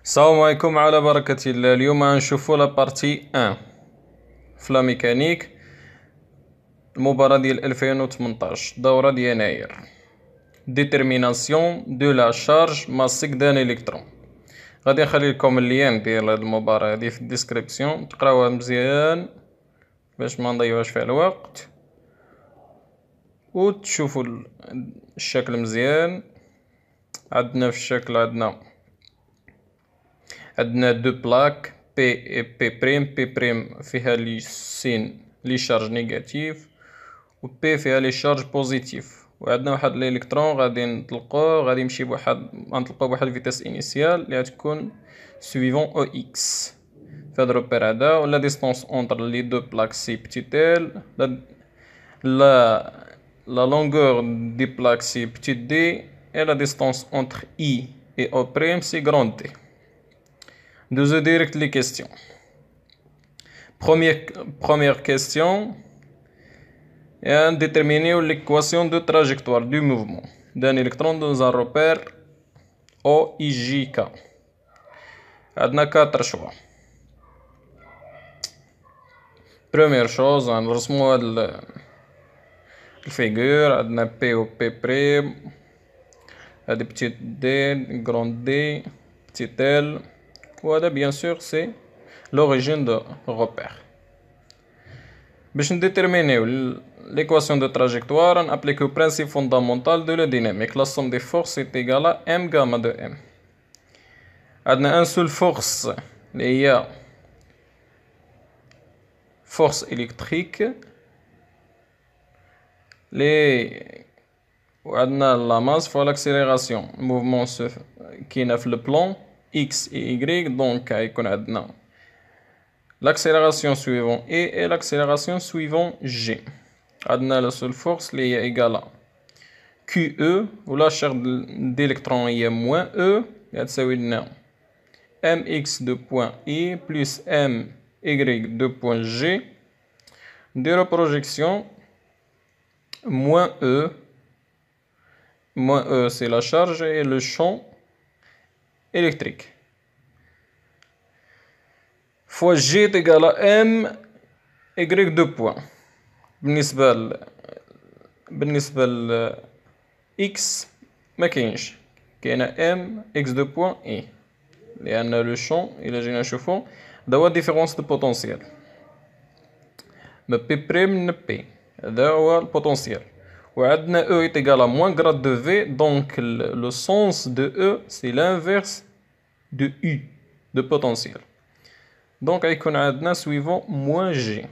السلام عليكم على بركة الله. اليوم غنشوفو لا بارتي 1 في لا ميكانيك، المباراة ديال 2018 دورة ديال يناير. ديترميناسيون دو لا شارج ماسيك دان الكترون. غادي نخلي لكم اللين ديال هاد المباراة هادي في الديسكريبسيون، تقراوها مزيان باش ما نضيعوش فيها الوقت و تشوفوا الشكل مزيان. عندنا في الشكل عندنا دو بلاك بي بي بريم. بي بريم فيها لي سين لي شارج نيجاتيف و بي فيها لي شارج بوزيتيف، وعندنا واحد الالكترون غادي نطلقوه، غادي يمشي غنطلقوه بواحد الفيتاس انيسيال اللي غتكون سويفون او اكس. في هاد الروبير هذا ولا ديستونس اونتر لي دو بلاك سي بتيت ال la longueur des plaques c'est petit d et la distance entre I et O' c'est grand D. Deux direct les questions. Première question, déterminer l'équation de trajectoire du mouvement d'un électron dans un repère OIJK. On a 4 choix. Première chose, on ressent الفيجور. عندنا بي و بي بريم، هادي بتيت دي غروند دي بتيت ال، وهذا بيان سور سي لوريجين دو روبير. باش نديترمينيو l'équation de trajectoire نابليكيو برانسيب فوندامونتال دو لا ديناميك. لا somme des forces est égale à m gamma de m. عندنا ان سول فورس اللي هي فورس إلكتريك وعندنا لا ماس فوا لاكسيليراسيون. الموفمون كاينه في البلان اكس اي ايغريك، دونك غيكون عندنا لاكسيليراسيون سويفون اي لاكسيليراسيون سويفون جي. عندنا لا سول فورس اللي هي ايغالا كيو او، ولا شير ديليكترون هي موان او، اللي تساوي لنا ام اكس دو بوان اي بلس ام ايغريك دو بوان جي. نديرو بروجيكسيون moins E c'est la charge et le champ électrique, fois G est égal à M Y 2 points. بالنسبة ل X ما كاينش، كاينة M X 2 points E، لأن le champ إلا جينا نشوفو دوا différence de potentiel من P prime ل P، هذا هو البوتنسيال. وعندنا E est égal à moins grade de V، donc le sens de E c'est l'inverse de U de potentiel، donc غيكون عندنا suivant moins G.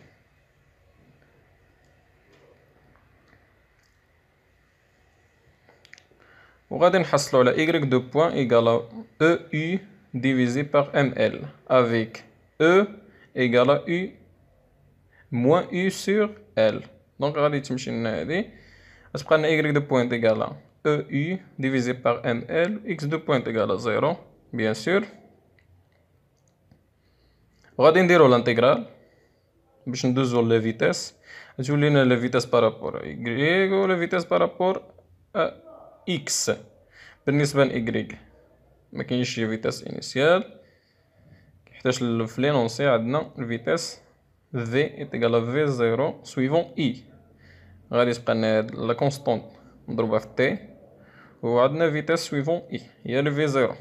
وغادي نحصلو على Y de point égal à EU divisé par ML avec E égal à U moins U sur L. دونك غادي تمشي لنا هادي، غتبقى لنا y دو بوينت ايكالا او يو ديفيزي بار ام ال، اكس دو بوينت ايكالا زيرو بيان سور. وغادي نديرو لانتيغرال باش ندوزو لا فيتاس، تولي لنا لا فيتاس بارابور y و لا فيتاس بارابور x. بالنسبة ل y مكاينش شي فيتاس انيسيال، حيتاش في لينونسي عندنا الفيتاس v est égal à v0 suivant i. غادي تبقى لنا لا كونستونت مضروبة في t، وعندنا فيتاس سويفون i هي لو v0.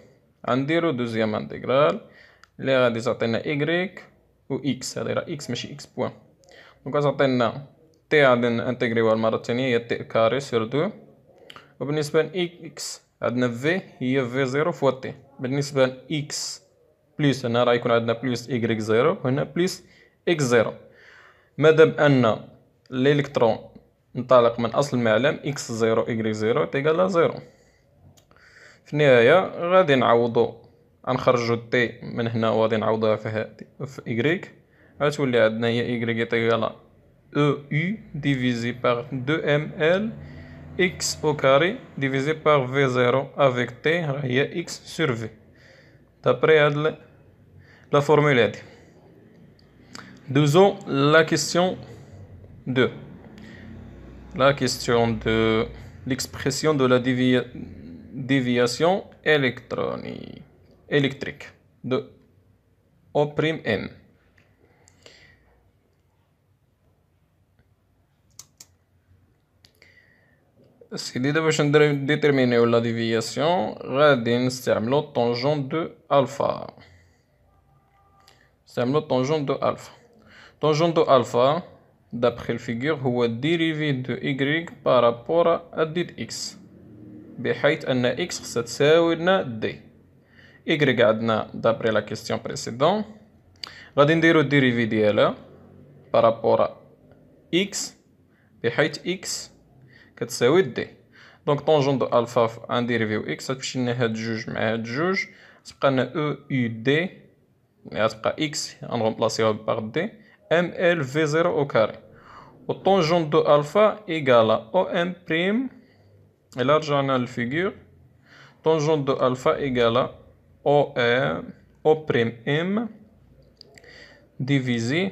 غنديرو دوزيام انتيغرال اللي غادي تعطينا y و x، هادي راه x ماشي x بوان، دونك غتعطينا t غادي نانتيغريوها المرة الثانية هي t كاري سور 2، وبالنسبة ل x عندنا v هي v0 فوا t. بالنسبة ل x بلس هنا راه يكون عندنا بلس y0 وهنا بلس x0. مادام ان الالكترون انطلق من اصل المعلم x0 y0 تيقال 0. في النهاية غادي نعوضو، غنخرجو t من هنا وغادي نعوضوها في y، غتولي عندنا هي y تيقال EU divisé par 2ml x au carré divisé par v0 avec t هي x sur v. d'après هاد la formule هادي. Disons la question 2. La question de l'expression de la déviation électrique. de O prime M. سيدي دابا باش نديتيرمينيو لا ديفياسيون غادي نستعملو طونجون دو الفا. طونجون دو الفا d'après le figure هو dérivé de y par rapport à ديت x، بحيث أن x خصها تساوي لنا d. y عندنا d'après la question précédente، غادي نديرو dérivé ديالها par rapport à x بحيث x كتساوي d. دونك طونجون دو الفا ان ديريفيو x غتمشي لنا هاد جوج مع هاد جوج، تبقى لنا او يو دي اللي غتبقى x غنرومبلاسيوها باغ d ام ال في زيرو او كاري، و طونجون دو الفا إيكالا او ام بريم. إلا رجعنا للفيغور طونجون دو الفا إيكالا او ام او بريم ام ديفيزي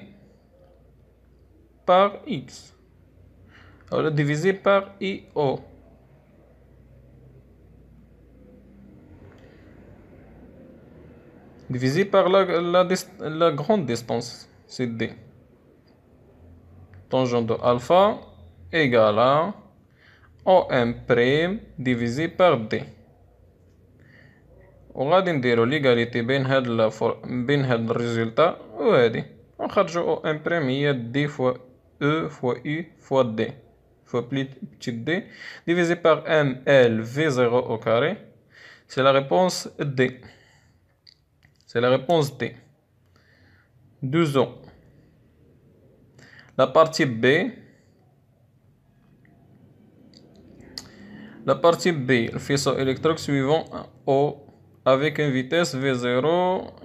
باغ x ou divisé par IO. Divisé par la grande distance, c'est D. Tangente de alpha égale à OM prime divisé par D. وغادي نديرو ليغاليتي بين هاد الريزولتا وهادي، ونخرجو OM prime هي D fois E fois U fois D fois plus petit d divisé par ml v0 au carré. C'est la réponse D. C'est la réponse D. 2 ans. La partie B. La partie B, le faisceau électrique suivant O avec une vitesse v0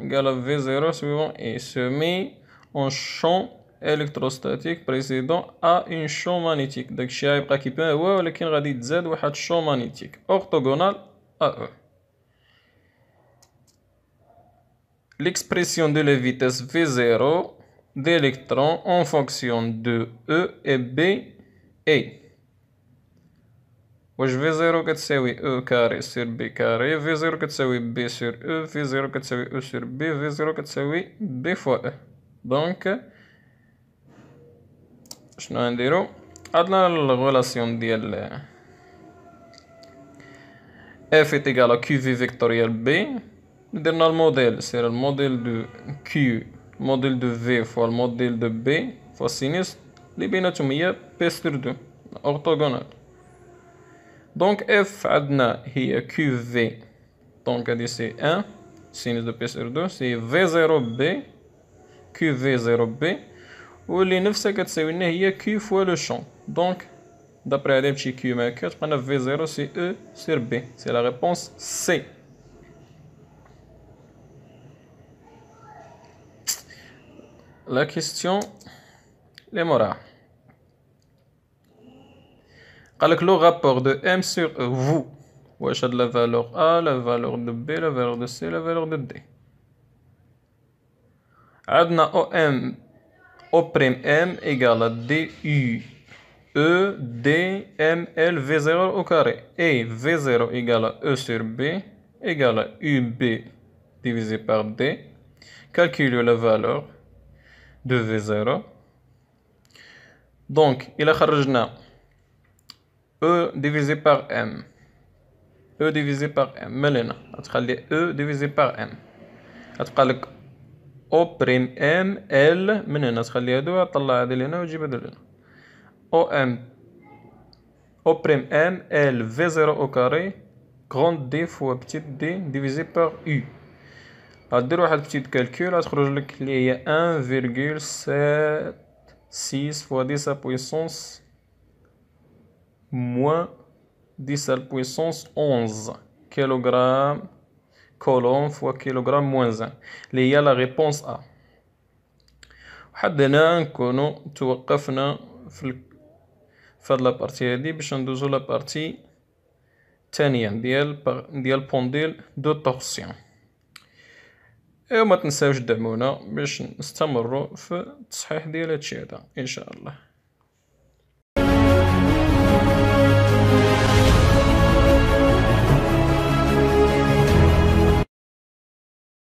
égale à v0 suivant et se met en champ électrostatique précédent à une champ magnétique. Donc الشيء غيبقى كيما هو ولكن غادي تزاد واحد champ magnétique orthogonal à eux. L'expression de la vitesse v0 d'électrons en fonction de E et B est واش v0 كتساوي E carré sur B carré، v0 كتساوي B sur E، v0 كتساوي E sur B، v0 كتساوي B fois E. donc شنو غنديرو؟ عندنا الغولاسيون ديال F est égal à QV vectoriel B. درنا الموديل سير الموديل دو Q موديل دو V فوا الموديل دو B فوا سينوس اللي بيناتهم هي P sur 2 orthogonal. دونك F عندنا هي QV، دونك هادي سي 1 سينوس دو P sur 2 سي V0 B QV0 B، واللي نفسها كتساوي لنا هي Q فوا لو شون. دونك d'après هادي نمشي Q مع Q تبقى لنا V0 سي E sur B. سي لا ريبونس سي. La question les moras. قالك le rapport de M sur E vous واش هاد la valeur A la valeur de B la valeur de C la valeur de D. عندنا OM O prime M égale à DU E D M L V0 au carré et V0 égale à E sur B égale à UB divisé par D. Calculez la valeur de V0. Donc il a خرجنا E divisé par M. E divisé par M ملينا غتخلي E divisé par M غتبقى لك O prime M L من هنا تخلي هادو طلع هادي لهنا وتجيب هادو لهنا O M O prime M L V0 au carré grande D fois petite D divisé par U. غدير واحد بتيت كالكول غتخرج لك اللي هي 1,76 fois 10 à puissance moins 10 à la puissance 11 kilogramme coulomb fois kilogramme moins 1 اللي هي لا ريبونس A. وحد هنا نكونو توقفنا في هاد لابارتي هادي باش ندوزو لابارتي الثانية ديال بونديل دو طورسيون. وما تنساوش دعمونا باش نستمروا في التصحيح ديال هادشي هذا ان شاء الله.